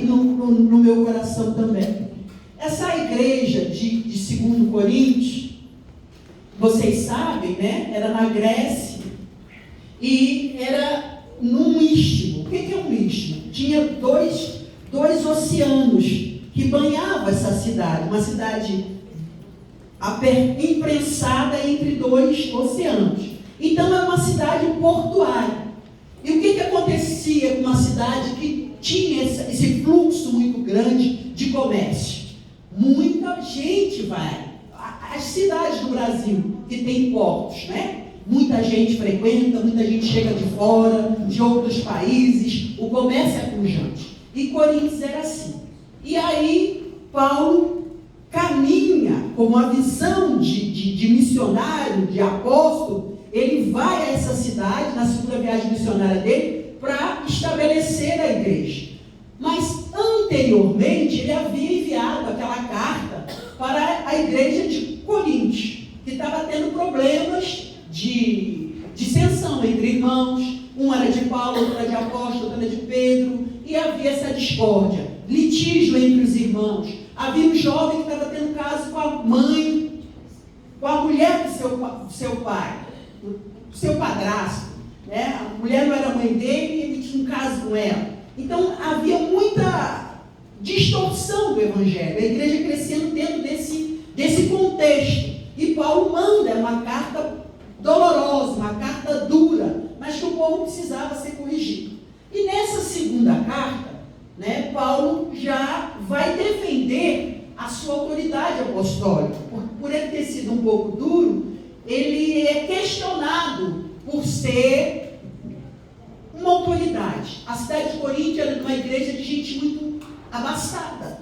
no meu coração também. Essa igreja de 2 Coríntios, vocês sabem, né? Era na Grécia e era num istmo. O que é um istmo? Tinha dois oceanos que banhavam essa cidade, uma cidade imprensada entre dois oceanos. Então era uma cidade portuária. E o que acontecia com uma cidade que tinha esse fluxo muito grande de comércio? Muita gente vai. As cidades do Brasil que tem portos, né? Muita gente frequenta, muita gente chega de fora, de outros países, o comércio é pujante. E Coríntios era assim. E aí, Paulo caminha com uma visão de missionário, de apóstolo. Ele vai a essa cidade, na segunda viagem missionária dele, para estabelecer a igreja. Mas, anteriormente, ele havia enviado aquela carta para a igreja de Coríntios, que estava tendo problemas de dissensão entre irmãos. Um era de Paulo, outro era de apóstolo, outro era de Pedro, e havia essa discórdia, litígio entre os irmãos. Havia um jovem que estava tendo caso com a mãe, com a mulher do seu pai, do seu padrasto, né? A mulher não era mãe dele e ele tinha um caso com ela. Então havia muita distorção do evangelho, a igreja crescendo dentro desse contexto. E Paulo manda uma carta dolorosa, uma carta dura, mas que o povo precisava ser corrigido. E nessa segunda carta, né, Paulo já vai defender a sua autoridade apostólica. Por ele ter sido um pouco duro, ele é questionado por ser uma autoridade. A cidade de Corinto era uma igreja de gente muito abastada.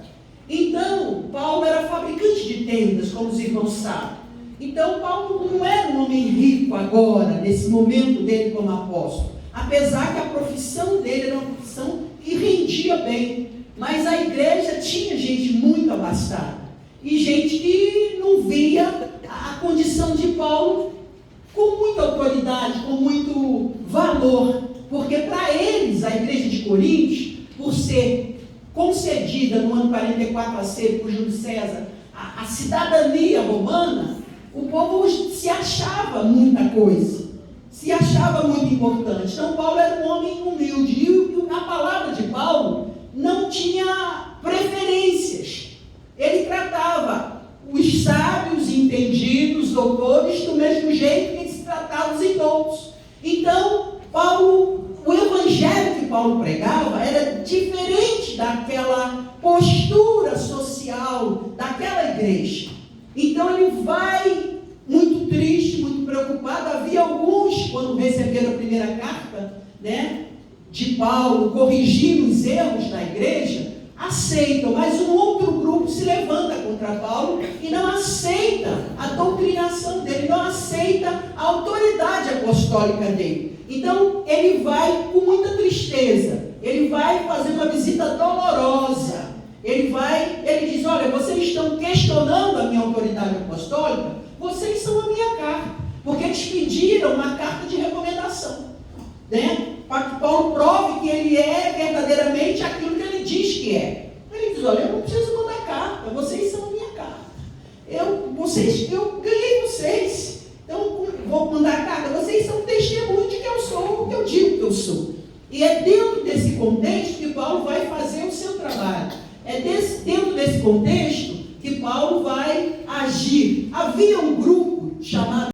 Então, Paulo era fabricante de tendas, como os irmãos sabem. Então, Paulo não era um homem rico agora, nesse momento dele como apóstolo. Apesar que a profissão dele era uma profissão que rendia bem. Mas a igreja tinha gente muito abastada. E gente que não via a condição de Paulo com muita autoridade, com muito valor. Porque para eles, a igreja de Coríntios, por ser concedida no ano 44 a.C. por Júlio César a cidadania romana, o povo se achava muita coisa, se achava muito importante. Então Paulo era um homem humilde, e a palavra de Paulo não tinha preferências. Ele tratava os sábios, entendidos, doutores, do mesmo jeito que ele se tratava os indoutos. Então, o evangelho que Paulo pregava era diferente daquela postura social daquela igreja. Então ele vai muito triste, muito preocupado. Havia alguns, quando receberam a primeira carta, né, de Paulo, corrigindo os erros da igreja, aceitam, mas um outro grupo se levanta contra Paulo e não aceita a doutrinação dele, não aceita a autoridade apostólica dele. Então ele vai com muita tristeza, ele vai fazer uma visita dolorosa. Ele diz: olha, vocês estão questionando a minha autoridade apostólica, vocês são a minha carta, porque eles pediram uma carta de recomendação, né? Para que Paulo prove que ele é verdadeiramente aquilo que ele diz que é. Ele diz: olha, eu não preciso mandar carta, vocês são a minha carta. Eu ganhei vocês, então vou mandar carta, vocês são testemunho de que eu sou o que eu digo que eu sou. E é dentro desse contexto que Paulo vai fazer o seu trabalho. É dentro desse contexto que Paulo vai agir. Havia um